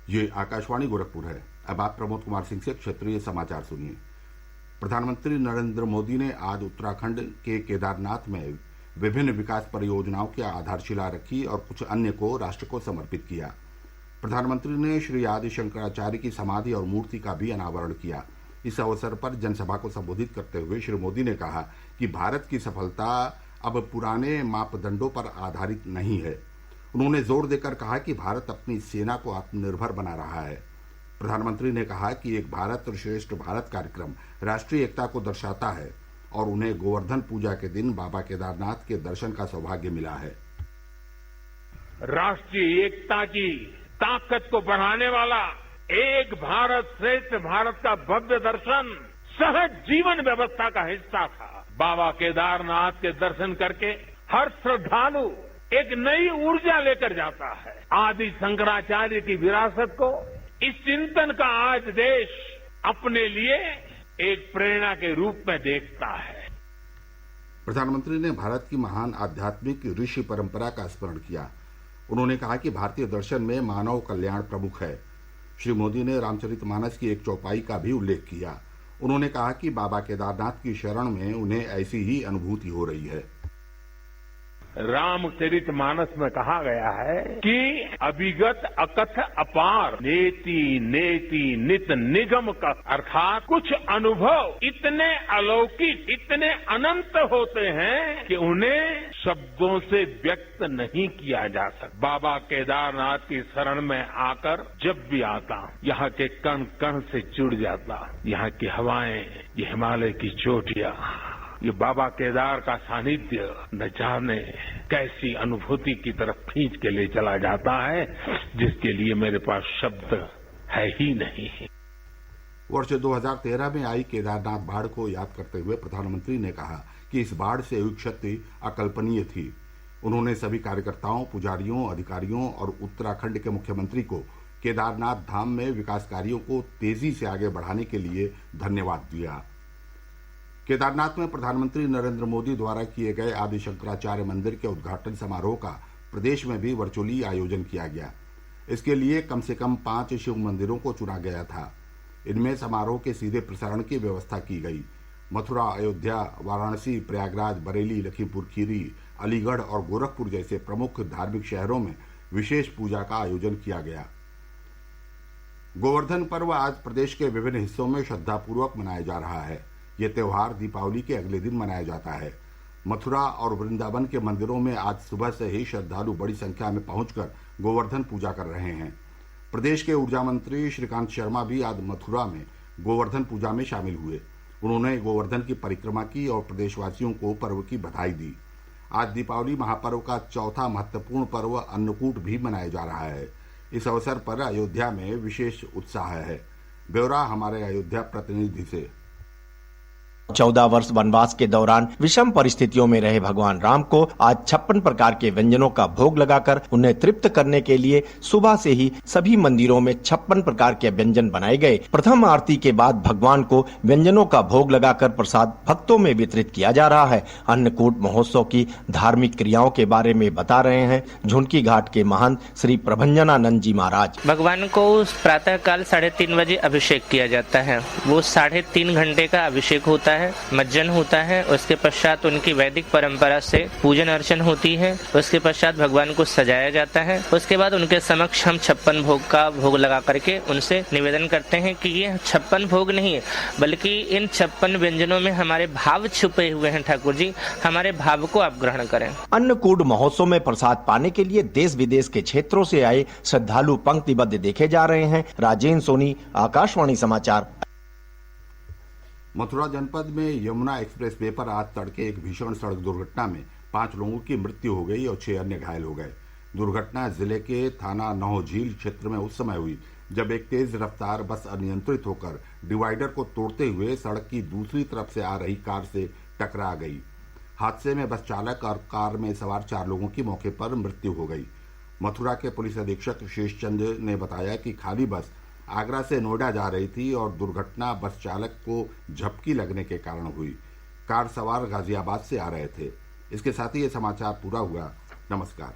ये आकाशवाणी गोरखपुर है। अब आप प्रमोद कुमार सिंह से क्षेत्रीय समाचार सुनिए। प्रधानमंत्री नरेंद्र मोदी ने आज उत्तराखंड के केदारनाथ में विभिन्न विकास परियोजनाओं की आधारशिला रखी और कुछ अन्य को राष्ट्र को समर्पित किया। प्रधानमंत्री ने श्री आदि शंकराचार्य की समाधि और मूर्ति का भी अनावरण किया। इस अवसर पर जनसभा को संबोधित करते हुए श्री मोदी ने कहा कि भारत की सफलता अब पुराने मापदंडों पर आधारित नहीं है। उन्होंने जोर देकर कहा कि भारत अपनी सेना को आत्मनिर्भर बना रहा है। प्रधानमंत्री ने कहा कि एक भारत श्रेष्ठ भारत कार्यक्रम राष्ट्रीय एकता को दर्शाता है और उन्हें गोवर्धन पूजा के दिन बाबा केदारनाथ के दर्शन का सौभाग्य मिला है। राष्ट्रीय एकता की ताकत को बढ़ाने वाला एक भारत श्रेष्ठ भारत का भव्य दर्शन सहज जीवन व्यवस्था का हिस्सा था। बाबा केदारनाथ के दर्शन करके हर श्रद्धालु एक नई ऊर्जा लेकर जाता है। आदि शंकराचार्य की विरासत को, इस चिंतन का आज देश अपने लिए एक प्रेरणा के रूप में देखता है। प्रधानमंत्री ने भारत की महान आध्यात्मिक ऋषि परंपरा का स्मरण किया। उन्होंने कहा कि भारतीय दर्शन में मानव कल्याण प्रमुख है। श्री मोदी ने रामचरितमानस की एक चौपाई का भी उल्लेख किया। उन्होंने कहा कि बाबा केदारनाथ की शरण में उन्हें ऐसी ही अनुभूति हो रही है। रामचरितमानस में कहा गया है कि अभिगत अकथ अपार नेति नेति नित निगम का, अर्थात कुछ अनुभव इतने अलौकिक, इतने अनंत होते हैं कि उन्हें शब्दों से व्यक्त नहीं किया जा सकता। बाबा केदारनाथ की शरण में आकर जब भी आता, यहाँ के कण कण से जुड़ जाता। यहाँ की हवाएं, ये हिमालय की चोटियां, ये बाबा केदार का सानिध्य न जाने कैसी अनुभूति की तरफ खींच के ले चला जाता है, जिसके लिए मेरे पास शब्द है ही नहीं। वर्ष 2013 में आई केदारनाथ बाढ़ को याद करते हुए प्रधानमंत्री ने कहा कि इस बाढ़ से हुई क्षति अकल्पनीय थी। उन्होंने सभी कार्यकर्ताओं, पुजारियों, अधिकारियों और उत्तराखंड के मुख्यमंत्री को केदारनाथ धाम में विकास कार्यों को तेजी से आगे बढ़ाने के लिए धन्यवाद दिया। केदारनाथ में प्रधानमंत्री नरेंद्र मोदी द्वारा किए गए आदि शंकराचार्य मंदिर के उद्घाटन समारोह का प्रदेश में भी वर्चुअली आयोजन किया गया। इसके लिए कम से कम 5 शिव मंदिरों को चुना गया था। इनमें समारोह के सीधे प्रसारण की व्यवस्था की गई। मथुरा, अयोध्या, वाराणसी, प्रयागराज, बरेली, लखीमपुर खीरी, अलीगढ़ और गोरखपुर जैसे प्रमुख धार्मिक शहरों में विशेष पूजा का आयोजन किया गया। गोवर्धन पर्व आज प्रदेश के विभिन्न हिस्सों में श्रद्धापूर्वक मनाया जा रहा है। ये त्योहार दीपावली के अगले दिन मनाया जाता है। मथुरा और वृंदावन के मंदिरों में आज सुबह से ही श्रद्धालु बड़ी संख्या में पहुंचकर गोवर्धन पूजा कर रहे हैं। प्रदेश के ऊर्जा मंत्री श्रीकांत शर्मा भी आज मथुरा में गोवर्धन पूजा में शामिल हुए। उन्होंने गोवर्धन की परिक्रमा की और प्रदेशवासियों को पर्व की बधाई दी। आज दीपावली महापर्व का चौथा महत्वपूर्ण पर्व अन्नकूट भी मनाया जा रहा है। इस अवसर पर अयोध्या में विशेष उत्साह है। ब्यौरा हमारे अयोध्या प्रतिनिधि से। 14 वर्ष वनवास के दौरान विषम परिस्थितियों में रहे भगवान राम को आज 56 प्रकार के व्यंजनों का भोग लगाकर उन्हें तृप्त करने के लिए सुबह से ही सभी मंदिरों में 56 प्रकार के व्यंजन बनाए गए। प्रथम आरती के बाद भगवान को व्यंजनों का भोग लगाकर प्रसाद भक्तों में वितरित किया जा रहा है। अन्नकूट महोत्सव की धार्मिक क्रियाओं के बारे में बता रहे हैं झुनकी घाट के महंत श्री प्रभंजनानंद जी महाराज। भगवान को प्रातः काल 3:30 बजे अभिषेक किया जाता है। वो 3.5 घंटे का अभिषेक होता है, मज्जन होता है। उसके पश्चात उनकी वैदिक परंपरा से पूजन अर्चन होती है। उसके पश्चात भगवान को सजाया जाता है। उसके बाद उनके समक्ष हम 56 भोग का भोग लगा करके उनसे निवेदन करते हैं कि ये 56 भोग नहीं है, बल्कि इन 56 व्यंजनों में हमारे भाव छुपे हुए हैं। ठाकुर जी, हमारे भाव को आप ग्रहण करें। अन्नकूट महोत्सव में प्रसाद पाने के लिए देश विदेश के क्षेत्रों से आए श्रद्धालु पंक्तिबद्ध देखे जा रहे हैं। राजेंद्र सोनी, आकाशवाणी समाचार। मथुरा जनपद में यमुना एक्सप्रेस वे पर आज तड़के एक भीषण सड़क दुर्घटना में 5 लोगों की मृत्यु हो गई और 6 अन्य घायल हो गए। दुर्घटना जिले के थाना नौझील क्षेत्र में उस समय हुई जब एक तेज रफ्तार बस अनियंत्रित होकर डिवाइडर को तोड़ते हुए सड़क की दूसरी तरफ से आ रही कार से टकरा गई। हादसे में बस चालक और कार में सवार 4 लोगों की मौके पर मृत्यु हो गई। मथुरा के पुलिस अधीक्षक शेष चंद्र ने बताया कि खाली बस आगरा से नोएडा जा रही थी और दुर्घटना बस चालक को झपकी लगने के कारण हुई। कार सवार गाजियाबाद से आ रहे थे। इसके साथ ही ये समाचार पूरा हुआ। नमस्कार।